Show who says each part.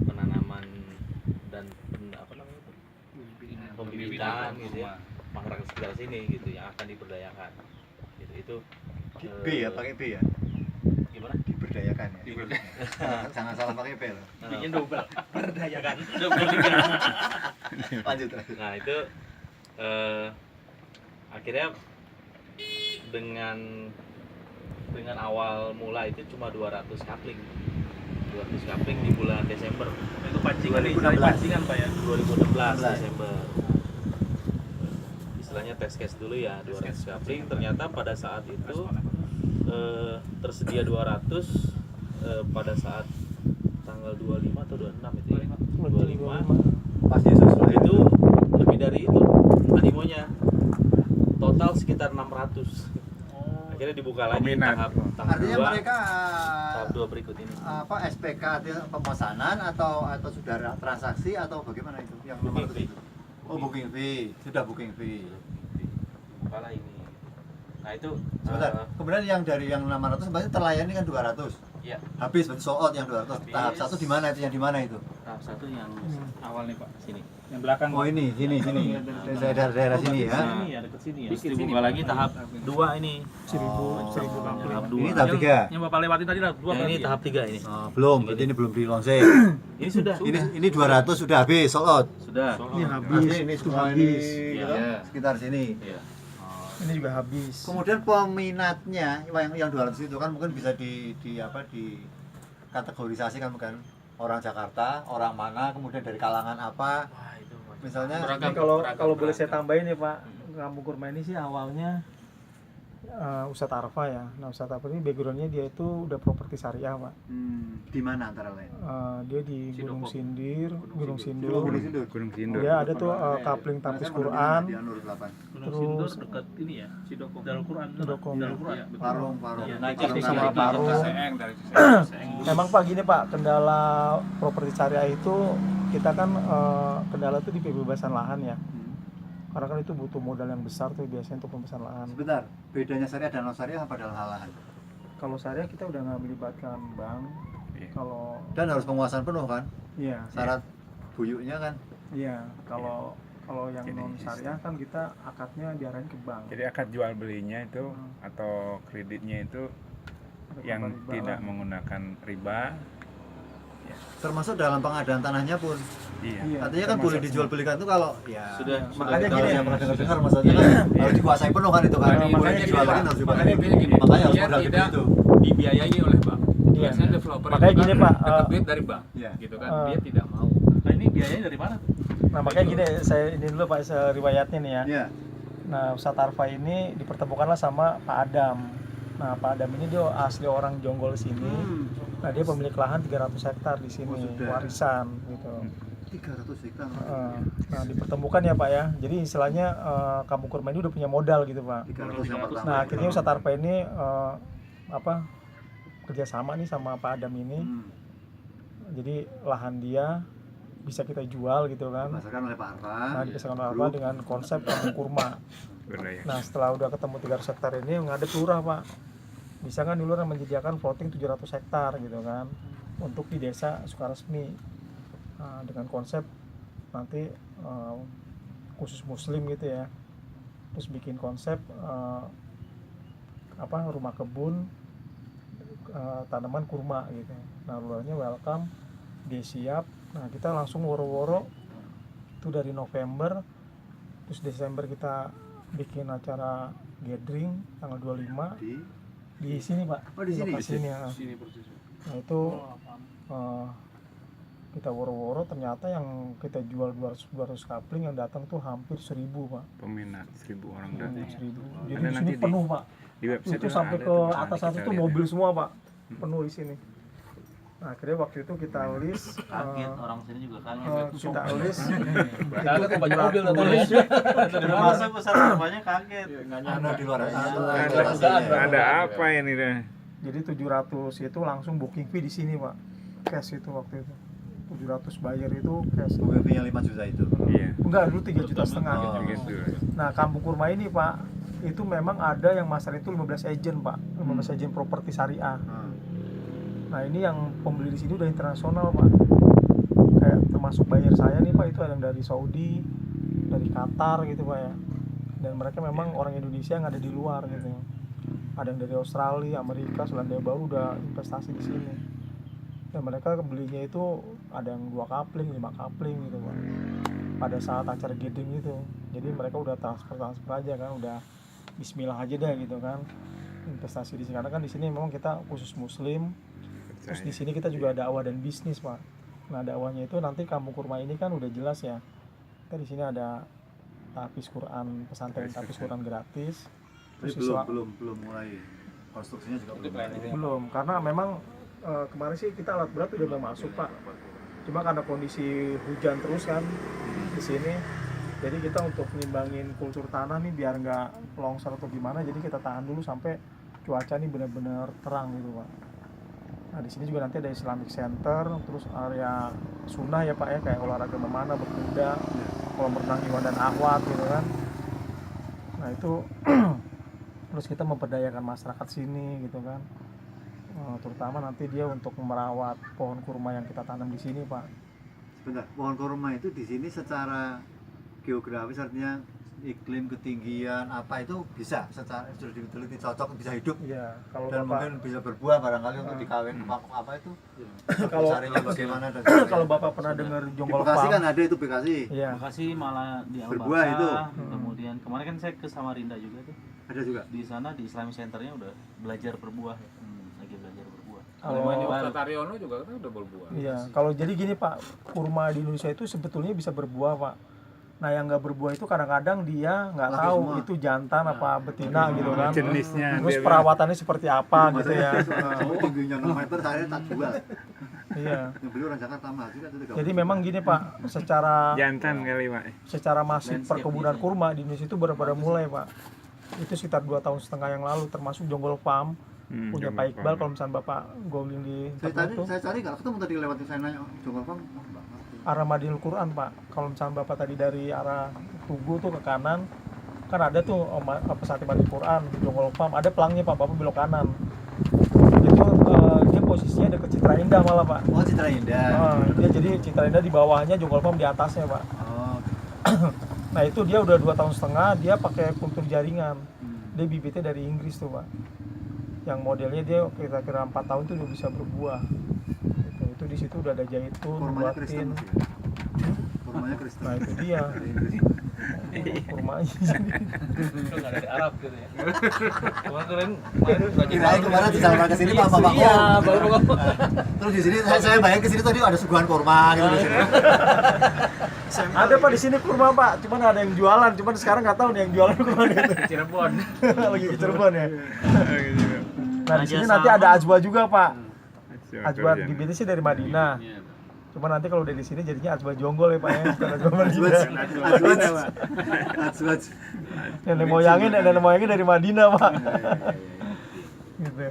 Speaker 1: penanaman dan apa namanya itu, pembibitan gitu ya, masyarakat sekitar sini gitu yang akan diberdayakan gitu. Itu
Speaker 2: B ya, pakai B ya,
Speaker 1: gimana?
Speaker 2: diberdayakan ya. Jangan salah pakai B loh.
Speaker 3: bikin double
Speaker 1: Berdayakan.
Speaker 2: Lanjut lagi.
Speaker 1: Nah itu akhirnya dengan awal mula itu cuma 200 kapling di bulan Desember
Speaker 3: itu pancingan
Speaker 2: 2016.
Speaker 3: pancingan Pak ya
Speaker 1: 2016 Desember. Istilahnya test case dulu ya, 200 kapling. Ternyata pada saat itu tersedia 200 pada saat tanggal 25 atau 26 itu ya. 25
Speaker 2: Pas Yesus
Speaker 1: itu lebih dari itu animonya, total sekitar 600. Akhirnya dibuka lagi
Speaker 4: Peminat.
Speaker 1: tahap
Speaker 2: Artinya
Speaker 1: 2
Speaker 2: mereka
Speaker 1: tahap 2 berikut ini.
Speaker 2: apa SPK artinya pemesanan atau sudah transaksi atau bagaimana itu yang nomor
Speaker 1: Booking
Speaker 2: itu? Oh, booking fee, sudah booking fee.
Speaker 1: Buka lah ini. Nah itu
Speaker 2: Sebentar. Kemudian yang dari yang 600 berarti terlayani kan 200.
Speaker 1: ya,
Speaker 2: Habis berarti sold out yang 200.
Speaker 1: Habis.
Speaker 2: Tahap 1 di mana itu? Yang di mana itu?
Speaker 1: tahap 1 yang
Speaker 3: awal nih Pak
Speaker 1: sini.
Speaker 3: yang belakang
Speaker 2: Oh, ini, sini. Daerah sini ya.
Speaker 3: sini ya dekat sini ya
Speaker 1: Terus dibuka lagi tahap 2 ini.
Speaker 3: seribu
Speaker 1: Tahap
Speaker 3: kapling
Speaker 1: 2.
Speaker 2: Ini tahap 3.
Speaker 3: yang Bapak lewatin tadi lah dua
Speaker 1: Yang ini tahap 3 ini.
Speaker 2: Oh, belum, berarti ini belum di launching.
Speaker 1: Ini sudah.
Speaker 2: Ini 200 sudah habis sold out.
Speaker 1: Sudah.
Speaker 5: Ini habis,
Speaker 2: Berarti ini
Speaker 5: itu
Speaker 2: semua
Speaker 5: habis.
Speaker 2: ini gitu,
Speaker 1: Iya.
Speaker 2: sekitar sini.
Speaker 1: Iya.
Speaker 5: Ini juga habis.
Speaker 2: Kemudian peminatnya yang 200 itu kan mungkin bisa di kategorisasi kan bukan orang Jakarta, orang mana, kemudian dari kalangan apa.
Speaker 1: Wah, itu
Speaker 2: Misalnya
Speaker 3: Beragam.
Speaker 5: Ini kalau
Speaker 3: beragam.
Speaker 5: boleh saya tambahin ya Pak, Kampung Kurma ini sih awalnya Ustadz Arfa ya. Nah Ustadz Arfa ini backgroundnya dia itu udah properti syariah Pak.
Speaker 2: di mana antara lain?
Speaker 5: Dia di Gunung
Speaker 3: Sidoko.
Speaker 5: Sindir, Gunung Sindur.
Speaker 2: Gunung Sindur.
Speaker 4: Gunung Sindur.
Speaker 5: Ya ada tuh kapling tapis Quran.
Speaker 2: Di Anur 8.
Speaker 3: Gunung
Speaker 5: Terus-
Speaker 3: Sindur dekat ini ya Sidoko Darul Quran
Speaker 5: Sidokom.
Speaker 3: Darul Quran ya, betul.
Speaker 2: Parung.
Speaker 3: Iya,
Speaker 1: naik
Speaker 2: Parung
Speaker 1: ke
Speaker 5: sama
Speaker 1: Dari
Speaker 5: Parung.
Speaker 3: dari Ciseeng.
Speaker 5: Memang Pak gini Pak, kendala properti syariah itu kita kan kendala itu di pembebasan lahan ya. Karena kan itu butuh modal yang besar tuh biasanya untuk pembebasan lahan.
Speaker 2: Sebentar, bedanya syariah dan non syariah apa dalam hal lahan?
Speaker 5: Kalau syariah kita udah nggak melibatkan bank.
Speaker 4: Iya.
Speaker 5: Kalau
Speaker 2: Dan harus penguasaan penuh kan?
Speaker 5: iya,
Speaker 2: Syarat buyuknya kan?
Speaker 5: iya. Kalau yang
Speaker 4: Jadi,
Speaker 5: non syariah kan kita akadnya diarahin ke bank.
Speaker 4: Jadi akad jual belinya itu atau kreditnya itu
Speaker 5: Ada
Speaker 4: yang
Speaker 5: kembali riba
Speaker 4: tidak
Speaker 5: lah.
Speaker 4: menggunakan riba.
Speaker 2: Termasuk dalam pengadaan tanahnya pun.
Speaker 4: Iya.
Speaker 5: Iya,
Speaker 2: Artinya kan
Speaker 5: termasuk
Speaker 2: boleh dijual belikan itu kalau ya
Speaker 1: Sudah.
Speaker 2: makanya
Speaker 5: Sudah
Speaker 2: gini
Speaker 5: tahu
Speaker 2: yang pernah dengar maksudnya kan harus dikuasai penuh kan itu kan.
Speaker 5: Makanya
Speaker 2: Boleh
Speaker 5: gini,
Speaker 2: dijual
Speaker 5: Pak.
Speaker 2: kan harus dibayar.
Speaker 6: Makanya gini,
Speaker 2: Makanya harus
Speaker 6: dia
Speaker 2: modal gede
Speaker 6: tidak
Speaker 2: itu.
Speaker 6: dibiayai oleh bank.
Speaker 5: Iya.
Speaker 6: Biasanya developer
Speaker 5: Makanya
Speaker 6: itu
Speaker 5: gini,
Speaker 6: kan
Speaker 5: Pak,
Speaker 6: dapat duit dari bank,
Speaker 2: Iya.
Speaker 6: gitu kan.
Speaker 5: Eh,
Speaker 6: Dia tidak mau.
Speaker 3: Nah ini biayanya dari mana tuh?
Speaker 5: Nah makanya gini, saya ini dulu Pak riwayatnya nih ya.
Speaker 2: Iya.
Speaker 5: Nah Ustadz Arfa ini dipertemukanlah sama Pak Adam. Nah Pak Adam ini dia asli orang Jonggol sini. Nah dia pemilik lahan 300 hektar di sini,
Speaker 2: Oh, sudah.
Speaker 5: warisan gitu.
Speaker 2: 300 hektar.
Speaker 5: Nah dipertemukan ya Pak ya. Jadi istilahnya Kampung Kurma ini udah punya modal gitu Pak.
Speaker 2: 300 yang pertama.
Speaker 5: Nah akhirnya Ustadz Arfa ini kerjasama nih sama Pak Adam ini. Jadi lahan dia bisa kita jual gitu kan.
Speaker 2: Dipasarkan oleh Pak Arfa.
Speaker 5: Nah dipasarkan oleh Arfa dengan konsep Kampung Kurma.
Speaker 4: Berdaya.
Speaker 5: Nah setelah udah ketemu 300 hektar ini ngadep lurah Pak, bisa kan di lurah menyediakan floating 700 hektar gitu kan untuk di desa Sukaresmi. Nah, dengan konsep nanti khusus muslim gitu ya, terus bikin konsep rumah kebun tanaman kurma gitu. Nah lurahnya welcome, dia siap. Nah kita langsung woro-woro itu dari November, terus Desember kita bikin acara gathering tanggal 25 di sini Pak.
Speaker 2: Oh, di sini?
Speaker 5: Lokasinya.
Speaker 3: Sini persis.
Speaker 5: Nah itu kita woro-woro ternyata yang kita jual 200 kapling yang datang tuh hampir 1000 Pak.
Speaker 4: Peminat 1.000 orang datang.
Speaker 5: 1000. Jadi
Speaker 4: Ada
Speaker 5: di sini
Speaker 4: nanti
Speaker 5: penuh Pak.
Speaker 4: Di website
Speaker 5: Itu sampai
Speaker 4: ada
Speaker 5: ke
Speaker 4: tuh,
Speaker 5: atas
Speaker 4: nanti
Speaker 5: atas
Speaker 4: kita
Speaker 5: tuh
Speaker 4: lihat
Speaker 5: mobil
Speaker 4: ya.
Speaker 5: semua Pak. Penuh di sini. Nah, akhirnya waktu itu kita list
Speaker 1: kaget, orang sini juga kaget.
Speaker 5: kita list
Speaker 3: Ada tuh banyak mobil tuh ya.
Speaker 1: Termasuk Ustadz Arfanya kaget.
Speaker 2: Anu di luar.
Speaker 4: Ada apa ini deh?
Speaker 5: jadi 700 itu langsung booking fee di sini Pak. Cash itu waktu itu. 700 bayar itu cash.
Speaker 2: WP yang 5 juta itu.
Speaker 4: Iya.
Speaker 5: Enggak, dulu 3,5 juta.
Speaker 2: Oh.
Speaker 4: Gitu.
Speaker 5: Nah, Kampung Kurma ini Pak, itu memang ada yang masar itu 15 agent Pak, 15 agent properti syariah. Nah, ini yang pembeli di sini udah internasional Pak. termasuk buyer saya nih Pak, itu ada yang dari Saudi, dari Qatar gitu Pak ya. Dan mereka memang orang Indonesia yang ada di luar gitu. Ada yang dari Australia, Amerika, Selandia Baru udah investasi di sini. Dan mereka belinya itu ada yang 2 kapling, 5 kapling gitu Pak. Pada saat acara gathering itu. Jadi mereka udah transfer aja kan, udah bismillah aja deh gitu kan. Investasi di sini karena kan di sini memang kita khusus muslim. Terus di sini kita juga dakwah dan bisnis Pak. Nah dakwahnya itu nanti Kampung Kurma ini kan udah jelas ya. Kita di sini ada tahfiz Quran, pesantren tahfiz Quran gratis.
Speaker 2: Tapi
Speaker 5: Terus
Speaker 2: belum mulai konstruksinya juga belum.
Speaker 5: belum karena memang kemarin sih kita alat berat udah mau masuk Pak. Cuma karena kondisi hujan terus kan di sini, jadi kita untuk ngimbangin kultur tanah nih biar nggak longsor atau gimana, jadi kita tahan dulu sampai cuaca nih benar-benar terang gitu Pak. Nah di sini juga nanti ada Islamic Center, terus area sunnah ya Pak ya, kayak olahraga memanah, berkuda, kolam renang Iwan dan Ahwat gitu kan. Nah itu terus kita memperdayakan masyarakat sini gitu kan. Terutama nanti dia untuk merawat pohon kurma yang kita tanam di sini Pak.
Speaker 2: Sebentar, pohon kurma itu di sini secara geografis artinya iklim, ketinggian apa itu bisa secara sudah diteliti cocok bisa hidup
Speaker 5: Iya, kalau
Speaker 2: dan
Speaker 5: Bapak
Speaker 2: mungkin bisa berbuah barangkali untuk dikawin apa itu
Speaker 5: kalau
Speaker 2: besarnya bagaimana dan
Speaker 5: kalau Bapak pernah dengar
Speaker 2: di
Speaker 5: Jonggol
Speaker 2: Bekasi
Speaker 5: Farm,
Speaker 2: kan ada itu Bekasi
Speaker 5: iya,
Speaker 3: Bekasi malah di
Speaker 2: Berbuah
Speaker 3: Albasa,
Speaker 2: itu.
Speaker 3: kemudian kemarin kan saya ke Samarinda juga tuh.
Speaker 2: ada juga.
Speaker 3: Di sana di Islamic Centernya udah belajar berbuah, lagi belajar berbuah.
Speaker 5: Kalau-
Speaker 6: Ini Ustaz Taryono juga kan udah berbuah.
Speaker 5: iya. Kalau jadi gini Pak, kurma di Indonesia itu sebetulnya bisa berbuah Pak. Nah yang nggak berbuah itu kadang-kadang dia nggak
Speaker 2: Laki
Speaker 5: tahu
Speaker 2: semua.
Speaker 5: itu jantan apa betina gitu kan.
Speaker 4: Jenisnya
Speaker 5: Terus
Speaker 4: dia
Speaker 5: perawatannya seperti apa gitu ya.
Speaker 2: Kamu tingginya 6 meter saya tak jual.
Speaker 5: Iya.
Speaker 2: Yang beli orang Jakarta mahal juga itu 30.
Speaker 5: Jadi memang gini Pak,
Speaker 4: jantan kali Pak.
Speaker 5: secara masif
Speaker 3: Landscape
Speaker 5: perkebunan
Speaker 3: design.
Speaker 5: kurma di Indonesia itu baru pada mulai Pak. Itu sekitar 2,5 tahun yang lalu, termasuk Jonggol Farm punya
Speaker 4: Jonggol
Speaker 5: Pak Iqbal.
Speaker 4: Farm.
Speaker 5: Kalau misalnya Bapak googling di internet tuh
Speaker 2: Saya cari nggak ketemu tadi lewat saya nanya Jonggol Farm.
Speaker 5: arah Madinul Quran Pak. Kalau misalnya Bapak tadi dari arah Tugu tuh ke kanan, kan ada tuh pesantren Madinul Quran, Jonggol Farm, ada pelangnya Pak, Bapak belok kanan. Itu dia posisinya dekat Citra Indah malah Pak.
Speaker 2: Oh Citra Indah.
Speaker 5: Dia jadi Citra Indah di bawahnya, Jonggol Farm di atasnya Pak.
Speaker 2: Oh.
Speaker 5: Nah itu dia udah 2,5 tahun, dia pakai kultur jaringan. Dia bibitnya dari Inggris tuh Pak. Yang modelnya dia kira-kira 4 tahun tuh udah bisa berbuah. Itu di situ udah ada zaitun,
Speaker 2: Kurmanya Kristen
Speaker 5: buatin.
Speaker 2: masih ya? Kurmanya Kristen.
Speaker 5: Nah itu dia
Speaker 2: Dari Inggris.
Speaker 5: kurmanya.
Speaker 3: Itu nggak dari Arab gitu ya. Kemarin
Speaker 2: Kirain kemarin di jalan ke sini Pak Bapak.
Speaker 3: Iya, Bapak.
Speaker 2: Terus di sini saya bayangin ke sini tadi ada suguhan kurma gitu di sini.
Speaker 5: Ada Pak di sini kurma Pak, cuman ada yang jualan, cuman sekarang nggak tahu nih yang jualan kurma itu.
Speaker 3: Cirebon.
Speaker 5: Lagi ke Cirebon ya. Nah di sini nanti ada ajwa juga Pak. Ajwa bibitnya sih dari Madinah. Cuma nanti kalau udah di sini jadinya ajwa jonggol ya Pak ya, bukan ajwa Madinah.
Speaker 2: Azwaj.
Speaker 5: Nenek moyangnya dari Madinah Pak. Gitu.